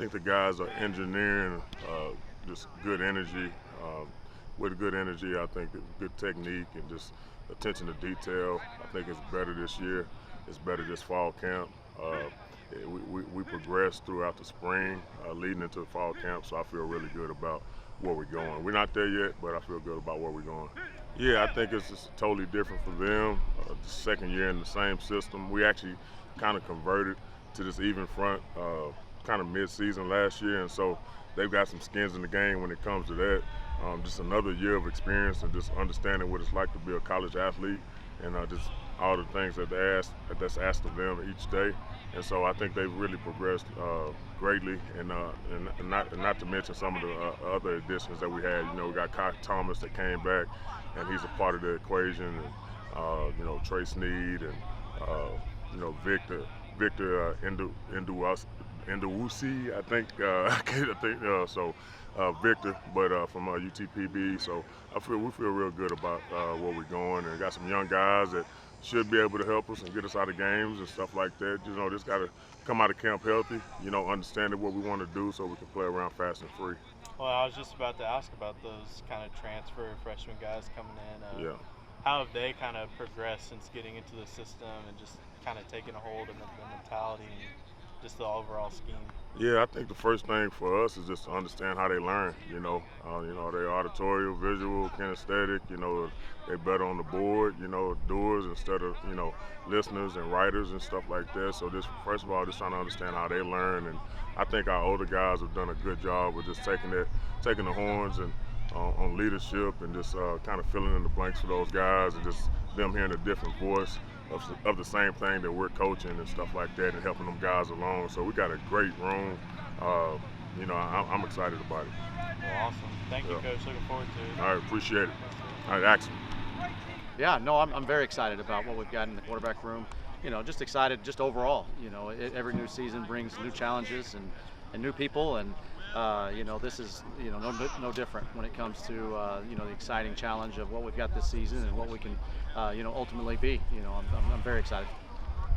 think the guys are engineering just good energy. With good energy, I think good technique and just attention to detail. I think it's better this year. It's better this fall camp. We progressed throughout the spring, leading into the fall camp, so I feel really good about where we're going. We're not there yet, but I feel good about where we're going. Yeah, I think it's just totally different for them. The second year in the same system. We actually kind of converted to this even front kind of mid-season last year, and so they've got some skins in the game when it comes to that. Just another year of experience and just understanding what it's like to be a college athlete, and just all the things that's asked of them each day. And so I think they've really progressed greatly, and not to mention some of the other additions that we had. You know, we got Kyle Thomas that came back, and he's a part of the equation, and you know, Trey Sneed, and you know, Victor Nduwusi, I think. So Victor, but from UTPB. So we feel real good about where we're going, and got some young guys that should be able to help us and get us out of games and stuff like that. You know, just got to come out of camp healthy, you know, understanding what we want to do so we can play around fast and free. Well, I was just about to ask about those kind of transfer freshman guys coming in. Yeah. How have they kind of progressed since getting into the system and just kind of taking a hold of the mentality and just the overall scheme? Yeah, I think the first thing for us is just to understand how they learn. You know, they're auditorial, visual, kinesthetic. You know, they better on the board. You know, doers instead of listeners and writers and stuff like that. So just first of all, just trying to understand how they learn, and I think our older guys have done a good job with just taking the horns and on leadership and just kind of filling in the blanks for those guys and just them hearing a different voice of the same thing that we're coaching and stuff like that and helping them guys along. So we got a great room. I'm excited about it. Well, awesome. Thank you, Coach. Looking forward to it. All right, appreciate it. All right, Axel. Yeah, no, I'm very excited about what we've got in the quarterback room. You know, just excited just overall. You know, every new season brings new challenges and new people, and this is no different when it comes to the exciting challenge of what we've got this season and what we can ultimately be. You know, I'm very excited.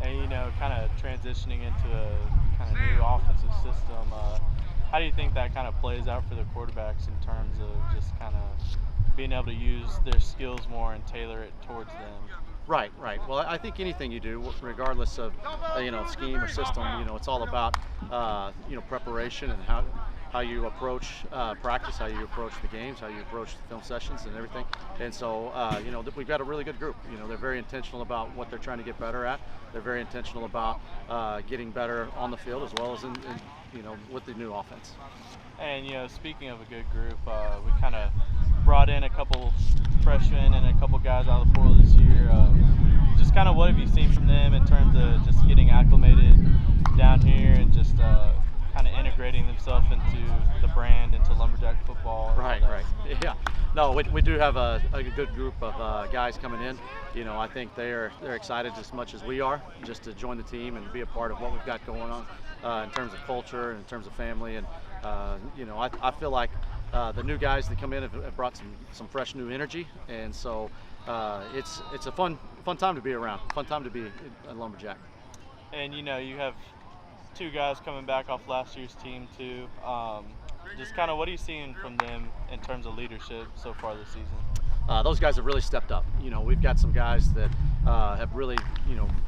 And kind of transitioning into a kind of new offensive system. How do you think that kind of plays out for the quarterbacks in terms of just kind of being able to use their skills more and tailor it towards them? Right. Well, I think anything you do, regardless of scheme or system, it's all about preparation and how you approach practice, how you approach the games, how you approach the film sessions and everything. And so, we've got a really good group. They're very intentional about what they're trying to get better at. They're very intentional about getting better on the field as well as in with the new offense. And speaking of a good group, we kind of brought in a couple freshmen and a couple guys out of the portal this year. Just kind of what have you seen from them in terms of just getting acclimated down here and just kind of integrating themselves into the brand, into Lumberjack football? Right. Yeah. No, we do have a good group of guys coming in. I think they're excited as much as we are just to join the team and be a part of what we've got going on in terms of culture and in terms of family. And I feel like the new guys that come in have brought some fresh new energy, and so it's a fun time to be around, fun time to be a Lumberjack. And you have two guys coming back off last year's team too. Just kind of what are you seeing from them in terms of leadership so far this season? Those guys have really stepped up. We've got some guys that have really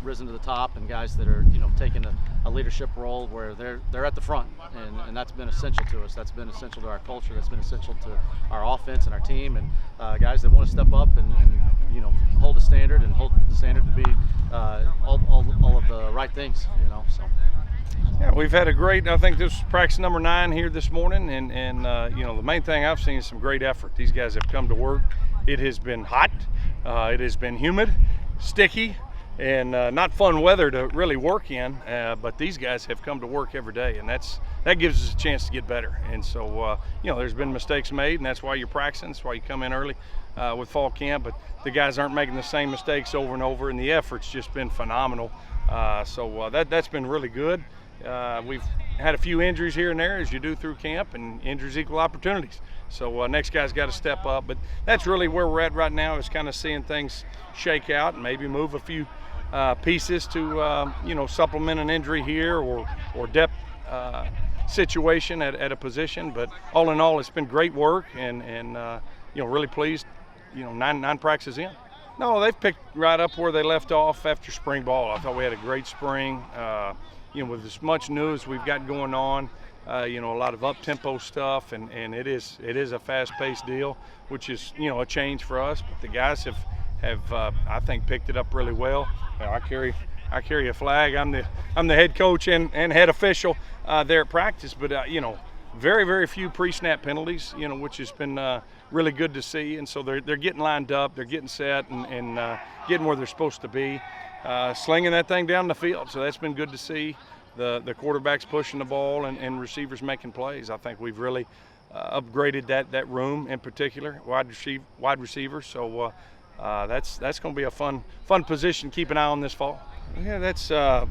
risen to the top, and guys that are taking a leadership role where they're at the front, and that's been essential to us. That's been essential to our culture. That's been essential to our offense and our team, and guys that want to step up and hold the standard to be all of the right things. So. Yeah, we've had a great, I think this is practice number 9 here this morning, and the main thing I've seen is some great effort. These guys have come to work. It has been hot, it has been humid, sticky, and not fun weather to really work in, but these guys have come to work every day, and that gives us a chance to get better. And so, there's been mistakes made, and that's why you're practicing, that's why you come in early with fall camp, but the guys aren't making the same mistakes over and over, and the effort's just been phenomenal. So that's been really good. We've had a few injuries here and there, as you do through camp, and injuries equal opportunities. So next guy's got to step up, but that's really where we're at right now, is kind of seeing things shake out and maybe move a few pieces to supplement an injury here or depth situation at a position. But all in all, it's been great work, and really pleased. Nine practices in. No, they've picked right up where they left off after spring ball. I thought we had a great spring. With as much news we've got going on, a lot of up-tempo stuff, and it is a fast-paced deal, which is a change for us. But the guys have I think picked it up really well. I carry a flag. I'm the head coach and head official there at practice. But very, very few pre-snap penalties, which has been really good to see. And so they're getting lined up, they're getting set, and getting where they're supposed to be, slinging that thing down the field. So that's been good to see. The quarterbacks pushing the ball and receivers making plays. I think we've really upgraded that room in particular, wide receivers. So that's going to be a fun position to keep an eye on this fall. Yeah, that's I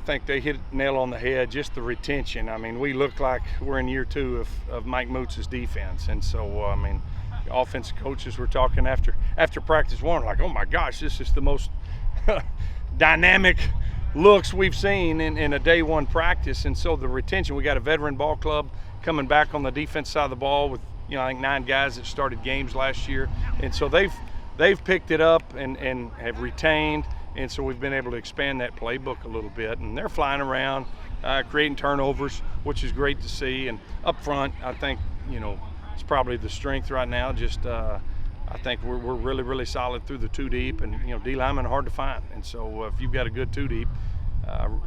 think they hit a nail on the head. Just the retention. I mean, we look like we're in year 2 of Mike Mootz's defense, and so the offensive coaches were talking after practice 1, like, oh my gosh, this is the most dynamic looks we've seen in a day 1 practice. And so the retention. We got a veteran ball club coming back on the defense side of the ball with I think 9 guys that started games last year, and so they've picked it up and have retained. And so we've been able to expand that playbook a little bit, and they're flying around, creating turnovers, which is great to see. And up front, I think it's probably the strength right now. Just I think we're really, really solid through the 2 deep, and D linemen are hard to find. And so if you've got a good 2 deep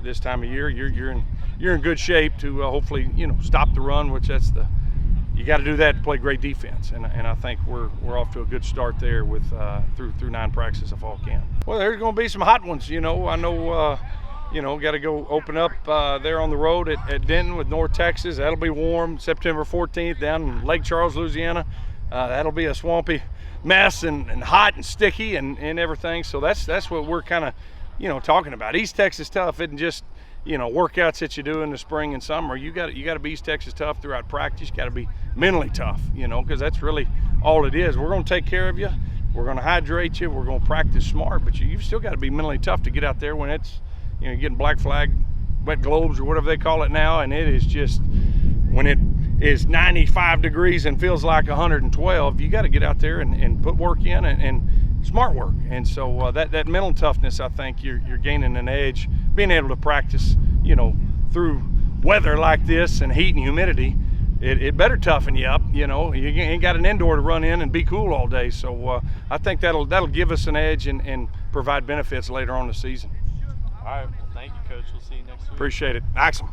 this time of year, you're in good shape to hopefully stop the run, which you got to do that to play great defense, and I think we're off to a good start there with through 9 practices of fall camp. Well, there's going to be some hot ones. I know got to go open up there on the road at Denton with North Texas. That'll be warm. September 14th down in Lake Charles, Louisiana. That'll be a swampy mess and hot and sticky and everything. So that's what we're kind of talking about. East Texas tough isn't just workouts that you do in the spring and summer. You got to be East Texas tough throughout practice. You got to be mentally tough, because that's really all it is. We're going to take care of you. We're going to hydrate you. We're going to practice smart, but you've still got to be mentally tough to get out there when it's you're getting black flag, wet globes, or whatever they call it now, and it is just when it is 95 degrees and feels like 112. You got to get out there and put work in and smart work. And so that mental toughness, I think you're gaining an edge being able to practice through weather like this and heat and humidity. It better toughen you up. You ain't got an indoor to run in and be cool all day. So I think that'll give us an edge and provide benefits later on in the season. All right, well, thank you, Coach. We'll see you next week. Appreciate it. Excellent.